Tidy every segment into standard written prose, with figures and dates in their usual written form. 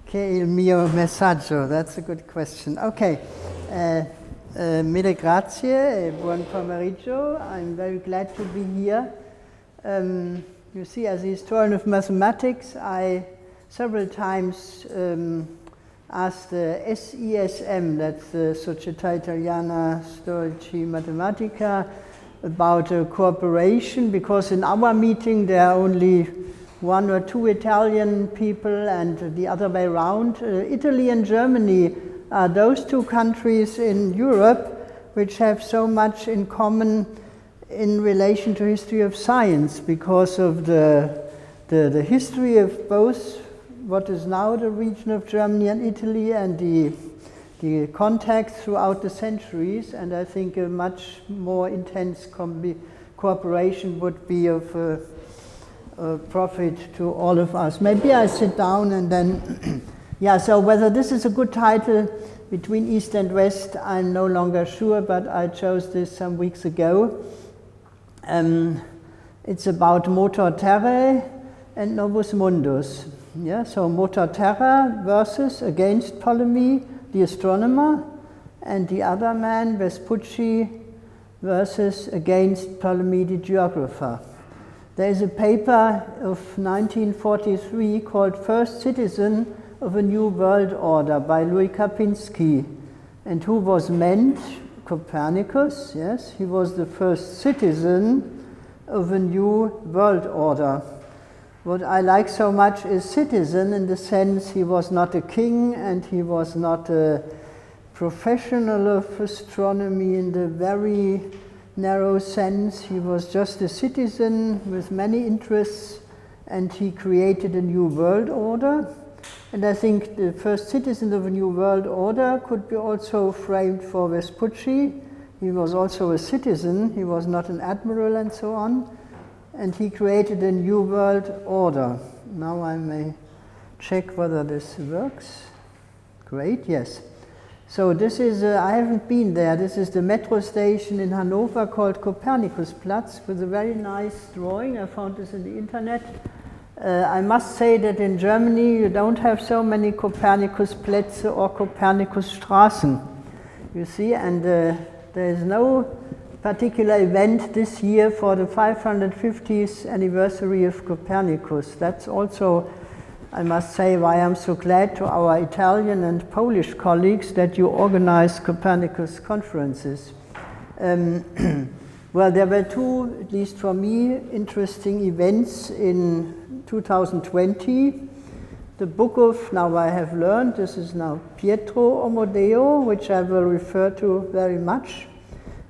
Che è il mio messaggio? That's a good question. Okay. Mille grazie e buon pomeriggio. I'm very glad to be here. You see, as a historian of mathematics, I several times asked the SISM, that's the Società, Italiana, Storici Matematica, about cooperation, because in our meeting there are only one or two Italian people and the other way around. Italy and Germany are those two countries in Europe which have so much in common in relation to history of science, because of the history of both what is now the region of Germany and Italy, and the contacts throughout the centuries. And I think a much more intense cooperation would be of profit to all of us. Maybe I sit down and then, yeah, so whether this is a good title, Between East and West, I'm no longer sure, but I chose this some weeks ago. It's about Motor Terrae and Novus Mundus. Yeah, so Motor Terra versus against Ptolemy, the astronomer, and the other man, Vespucci, versus against Ptolemy, the geographer. There is a paper of 1943 called First Citizen of a New World Order by Louis Kapinski. And who was meant? Copernicus, yes, he was the first citizen of a new world order. What I like so much is citizen, in the sense he was not a king and he was not a professional of astronomy in the very narrow sense. He was just a citizen with many interests, and he created a new world order. And I think the first citizen of a new world order could be also framed for Vespucci. He was also a citizen, he was not an admiral and so on, and he created a new world order. Now I may check whether this works. Great, yes. So this is, I haven't been there, this is the metro station in Hanover called Copernicusplatz, with a very nice drawing. I found this in the internet. I must say that in Germany you don't have so many Copernicusplätze or Copernicusstraßen, you see, and there is no particular event this year for the 550th anniversary of Copernicus. That's also, I must say, why I'm so glad to our Italian and Polish colleagues that you organize Copernicus conferences. Well, there were two, at least for me, interesting events in 2020. The book of, now I have learned, this is now Pietro Omodeo, which I will refer to very much.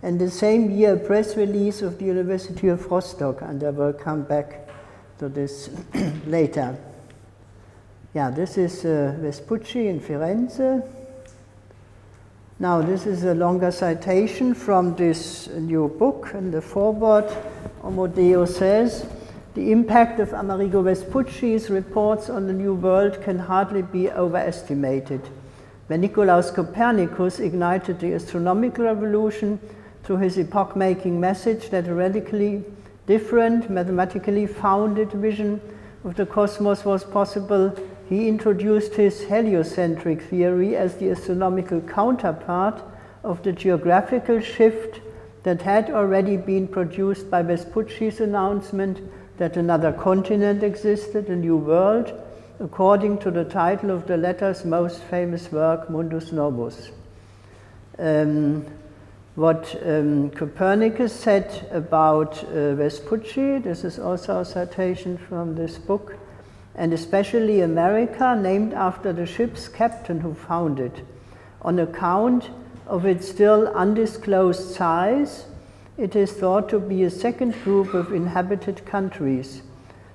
And the same year, a press release of the University of Rostock, and I will come back to this later. Yeah, this is Vespucci in Firenze. Now, this is a longer citation from this new book. In the foreword, Omodeo says, "The impact of Amerigo Vespucci's reports on the New World can hardly be overestimated. When Nicolaus Copernicus ignited the astronomical revolution through his epoch-making message that a radically different, mathematically founded vision of the cosmos was possible, he introduced his heliocentric theory as the astronomical counterpart of the geographical shift that had already been produced by Vespucci's announcement that another continent existed, a new world, according to the title of the latter's most famous work, Mundus Novus." What Copernicus said about Vespucci, this is also a citation from this book, and especially America, named after the ship's captain who found it. On account of its still undisclosed size, it is thought to be a second group of inhabited countries.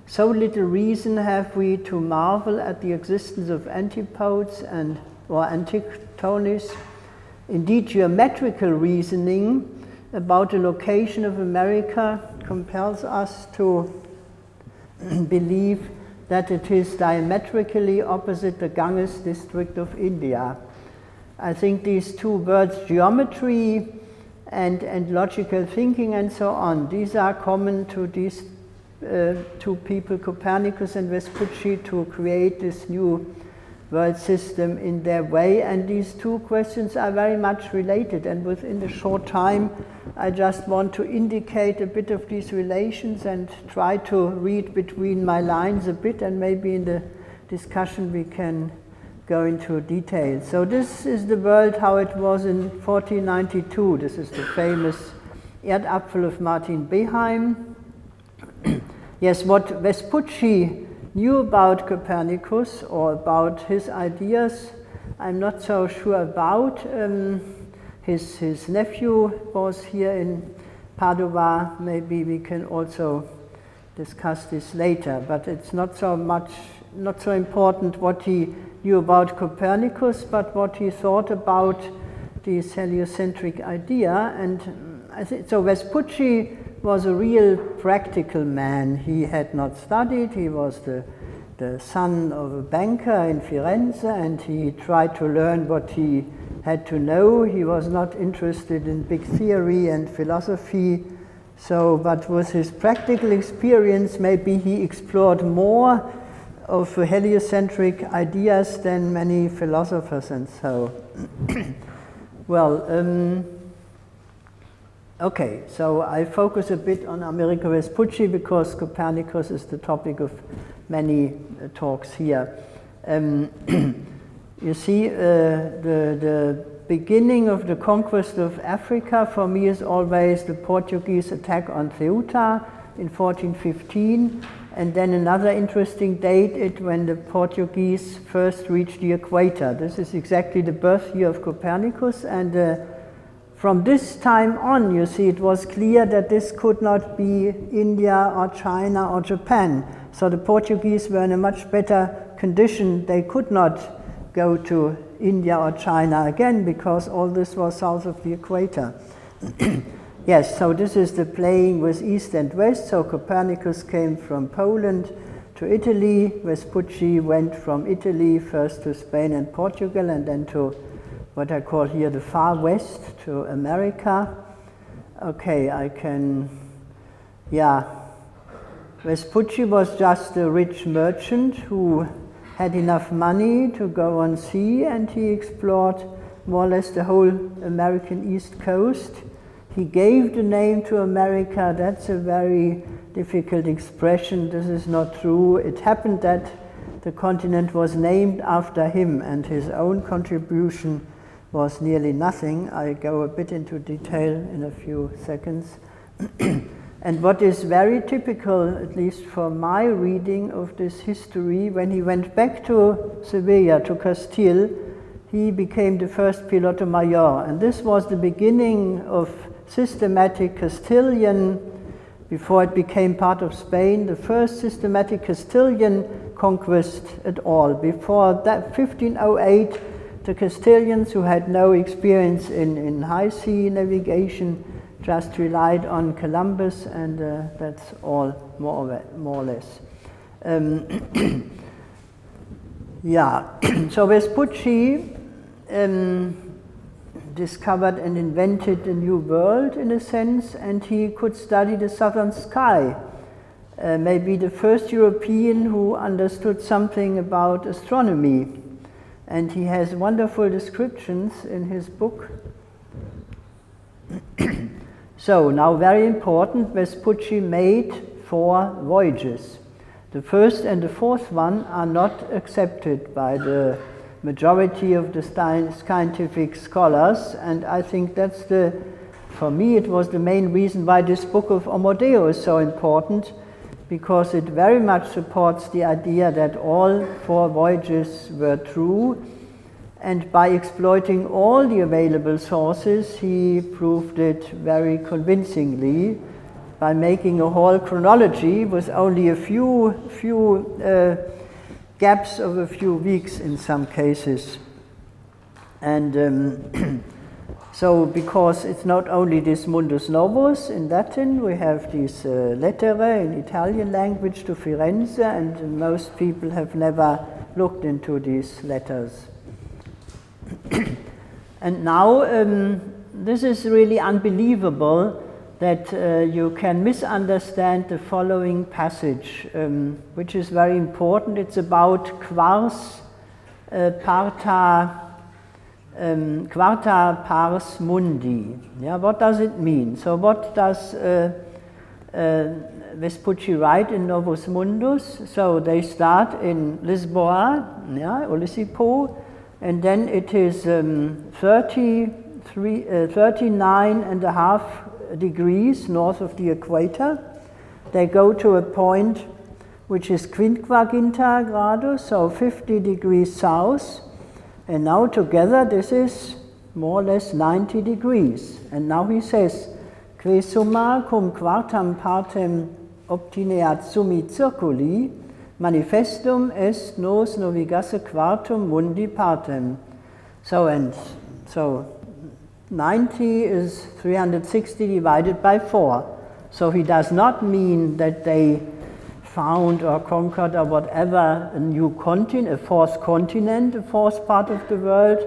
So little reason have we to marvel at the existence of antipodes or antichthonies. Indeed, geometrical reasoning about the location of America compels us to believe that it is diametrically opposite the Ganges district of India. I think these two words, geometry and logical thinking and so on, these are common to these two people, Copernicus and Vespucci, to create this new world system in their way, and these two questions are very much related, and within the short time I just want to indicate a bit of these relations and try to read between my lines a bit, and maybe in the discussion we can go into detail. So this is the world how it was in 1492. This is the famous Erdapfel of Martin Beheim. Yes, what Vespucci knew about Copernicus or about his ideas, I'm not so sure about. His nephew was here in Padua. Maybe we can also discuss this later, but it's not so important what he knew about Copernicus, but what he thought about this heliocentric idea. And I think so. Vespucci was a real practical man. He had not studied. He was the son of a banker in Firenze, and he tried to learn what he had to know. He was not interested in big theory and philosophy. So, but with his practical experience, maybe he explored more of heliocentric ideas than many philosophers, and so. Well, okay, so I focus a bit on Amerigo Vespucci because Copernicus is the topic of many talks here. You see, the beginning of the conquest of Africa for me is always the Portuguese attack on Ceuta in 1415, and then another interesting date is when the Portuguese first reached the equator. This is exactly the birth year of Copernicus, and from this time on, you see, it was clear that this could not be India or China or Japan. So the Portuguese were in a much better condition. They could not go to India or China again because all this was south of the equator. Yes, so this is the playing with East and West. So Copernicus came from Poland to Italy. Vespucci went from Italy first to Spain and Portugal, and then to what I call here the far west, to America. Okay, I can, yeah. Vespucci was just a rich merchant who had enough money to go on sea, and he explored more or less the whole American East Coast. He gave the name to America. That's a very difficult expression. This is not true. It happened that the continent was named after him, and his own contribution was nearly nothing. I go a bit into detail in a few seconds. And what is very typical, at least for my reading of this history, when he went back to Sevilla, to Castile, he became the first piloto mayor. And this was the beginning of systematic Castilian, before it became part of Spain, the first systematic Castilian conquest at all. Before that, 1508, the Castilians, who had no experience in high sea navigation, just relied on Columbus, and that's all, more or less. Yeah, so Vespucci discovered and invented a new world in a sense, and he could study the southern sky. Maybe the first European who understood something about astronomy. And he has wonderful descriptions in his book. So now, very important, Vespucci made 4 voyages. The first and the fourth one are not accepted by the majority of the scientific scholars, and I think that's for me it was the main reason why this book of Amadeo is so important, because it very much supports the idea that all 4 voyages were true, and by exploiting all the available sources, he proved it very convincingly by making a whole chronology with only a few gaps of a few weeks in some cases. And so, because it's not only this Mundus Novus in Latin, we have this lettere in Italian language to Firenze, and most people have never looked into these letters. And now, this is really unbelievable that you can misunderstand the following passage, which is very important. It's about quarks quarta pars mundi. Yeah, what does it mean? So what does Vespucci write in Novus Mundus? So they start in Lisboa, yeah, or Lisipo, and then it is 39.5 degrees north of the equator. They go to a point which is quinquaginta gradus, so 50 degrees south. And now together this is more or less 90 degrees. And now he says, que summa cum quartam partem obtineat summi circuli, manifestum est nos navigasse quartum mundi partem. So 90 is 360 divided by 4. So he does not mean that they found or conquered or whatever a new continent, a fourth continent, a fourth part of the world,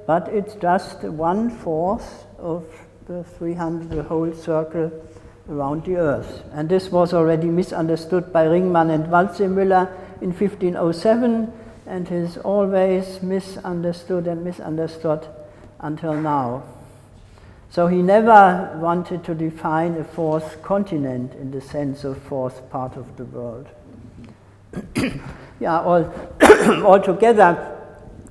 but it's just 1/4 of the 300, the whole circle around the Earth. And this was already misunderstood by Ringmann and Waldseemüller in 1507, and is always misunderstood and misunderstood until now. So he never wanted to define a fourth continent in the sense of fourth part of the world. Yeah, altogether,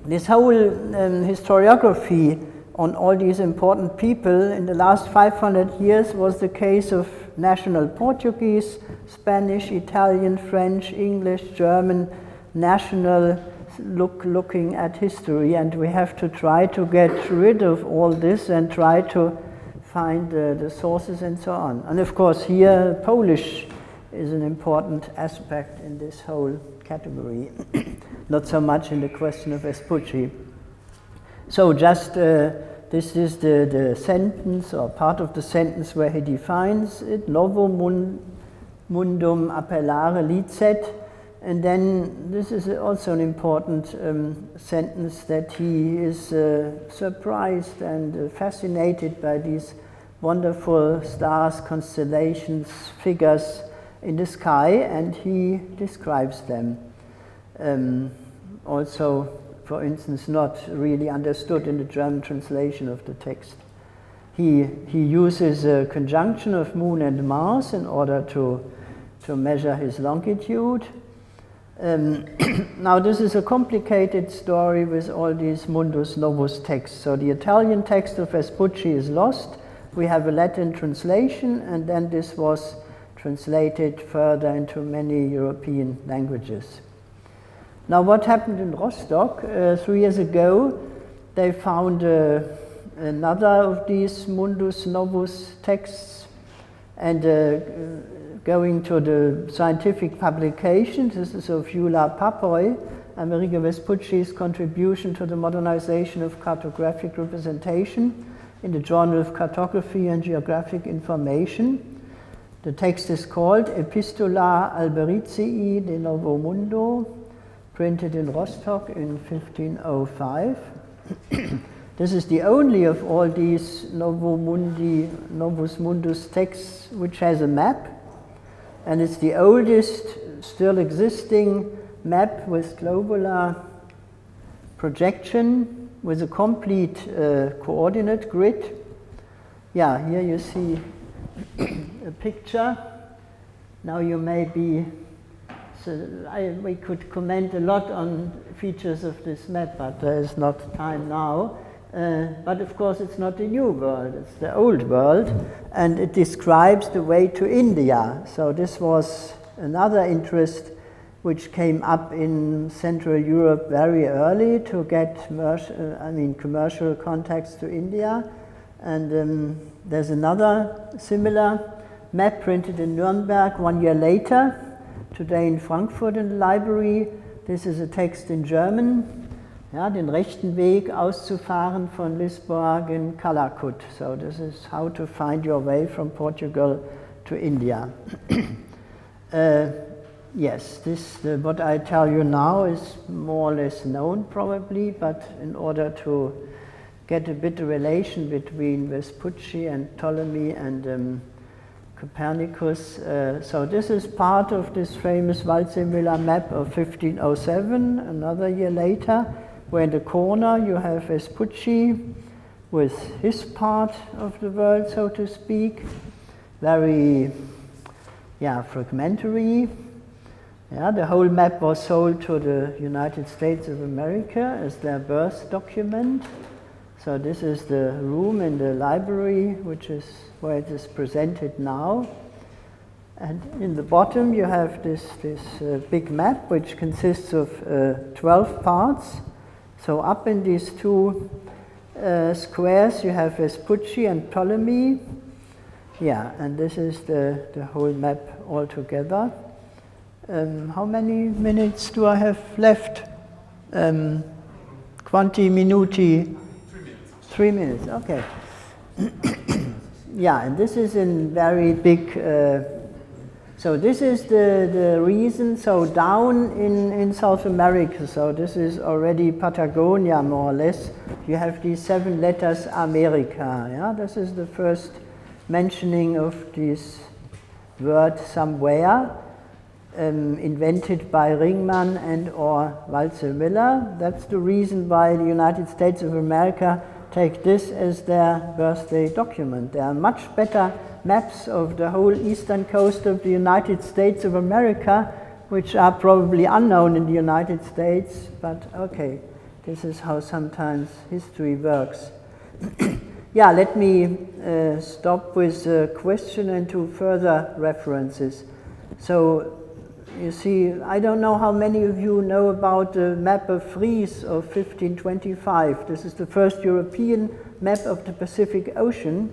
this whole historiography on all these important people in the last 500 years was the case of national Portuguese, Spanish, Italian, French, English, German, national looking at history, and we have to try to get rid of all this and try to find the sources and so on. And of course here Polish is an important aspect in this whole category, not so much in the question of Vespucci. So just this is the sentence or part of the sentence where he defines it, novum mundum appellare licet. And then this is also an important sentence, that he is surprised and fascinated by these wonderful stars, constellations, figures in the sky, and he describes them. Also, for instance, not really understood in the German translation of the text. He uses a conjunction of Moon and Mars in order to measure his longitude. Now this is a complicated story with all these Mundus Novus texts. So the Italian text of Vespucci is lost. We have a Latin translation, and then this was translated further into many European languages. Now what happened in Rostock 3 years ago, they found another of these Mundus Novus texts, and going to the scientific publications, this is of Eula Papoi, Amerigo Vespucci's contribution to the modernization of cartographic representation in the Journal of Cartography and Geographic Information. The text is called Epistola Albericii de Novo Mundo, printed in Rostock in 1505. This is the only of all these Novus Mundus texts which has a map. And it's the oldest still existing map with globular projection with a complete coordinate grid. Yeah, here you see a picture. Now you may be, we could comment a lot on features of this map, but there is not time now. But of course it's not the new world, it's the old world, and it describes the way to India. So this was another interest which came up in Central Europe very early, to get commercial contacts to India. And there's another similar map printed in Nuremberg 1 year later, today in Frankfurt in the library. This is a text in German. Ja, den rechten Weg auszufahren von Lisboa in Calicut. So this is how to find your way from Portugal to India. Yes, what I tell you now is more or less known probably, but in order to get a bit of relation between Vespucci and Ptolemy and Copernicus. So this is part of this famous Waldseemüller map of 1507, another year later. where in the corner you have Vespucci with his part of the world, so to speak, very fragmentary. The whole map was sold to the United States of America as their birth document. So this is the room in the library, which is where it is presented now. And in the bottom you have this big map, which consists of 12 parts. So up in these two squares you have Vespucci and Ptolemy. And this is the whole map altogether. How many minutes do I have left? Quanti minuti? 3 minutes, okay. And this is in very big, so this is the reason, so down in South America, so this is already Patagonia more or less, you have these 7 letters America, this is the first mentioning of this word somewhere, invented by Ringman and or Walzer-Miller. That's the reason why the United States of America take this as their birthday document. There are much better maps of the whole eastern coast of the United States of America, which are probably unknown in the United States, but okay, this is how sometimes history works. Let me stop with a question and 2 further references. So, you see, I don't know how many of you know about the map of Fries of 1525. This is the first European map of the Pacific Ocean,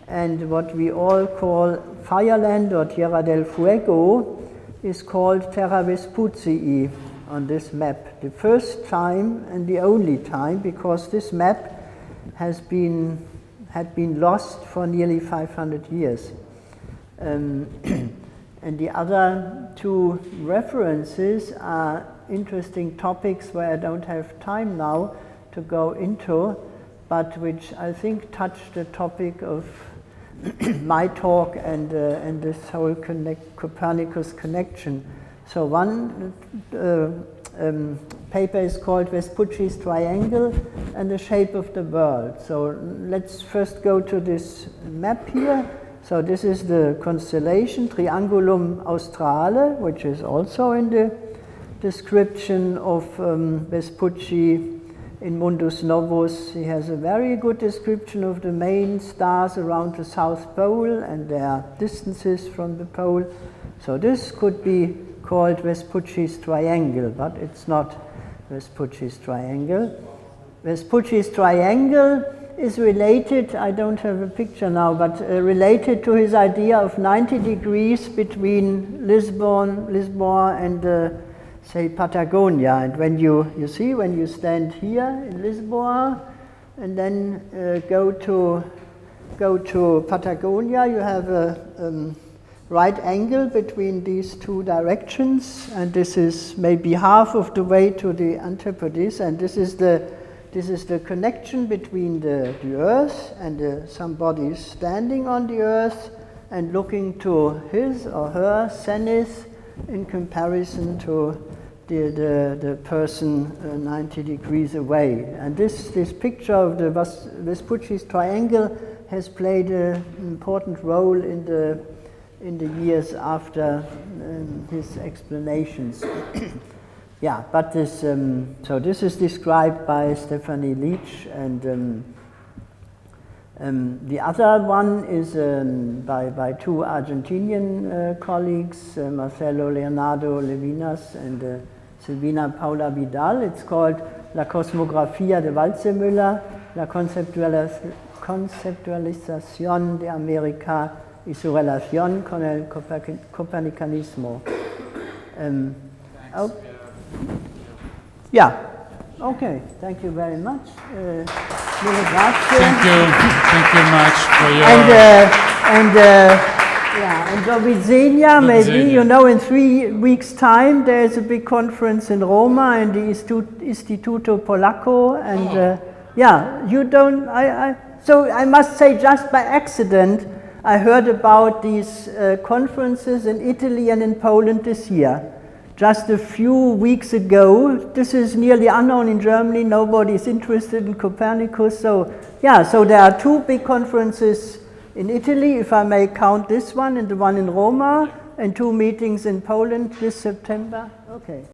and what we all call Fireland or Tierra del Fuego is called Terra Vespucii on this map. The first time and the only time, because this map had been lost for nearly 500 years. And the other 2 references are interesting topics where I don't have time now to go into, but which I think touch the topic of my talk and this whole Copernicus connection. So one paper is called Vespucci's Triangle and the Shape of the World. So let's first go to this map here. So this is the constellation Triangulum Australe, which is also in the description of Vespucci in Mundus Novus. He has a very good description of the main stars around the South Pole and their distances from the pole. So this could be called Vespucci's Triangle, but it's not Vespucci's Triangle. Vespucci's Triangle is related, I don't have a picture now, but related to his idea of 90 degrees between Lisbon and say Patagonia. And when you see, when you stand here in Lisbon and then go to Patagonia, you have a right angle between these 2 directions, and this is maybe half of the way to the antipodes, and this is the connection between the Earth and somebody standing on the Earth and looking to his or her zenith in comparison to the person 90 degrees away. And this picture of the Vespucci's Triangle has played an important role in the years after his explanations. But this, so this is described by Stephanie Leach, and the other one is by 2 Argentinian colleagues, Marcelo Leonardo Levinas and Silvina Paula Vidal. It's called La Cosmografía de Walzer-Müller, la conceptualización de América y su relación con el copernicanismo. Okay, thank you very much. Thank you much for your... And Dovizenia, maybe, you know, in 3 weeks' time there's a big conference in Roma in the Istituto Polacco, and you don't, so I must say, just by accident, I heard about these conferences in Italy and in Poland this year. just a few weeks ago. This is nearly unknown in Germany. Nobody is interested in Copernicus. So yeah, so there are two big conferences in Italy, if I may count this one and the one in Roma, and two meetings in Poland this September. Okay.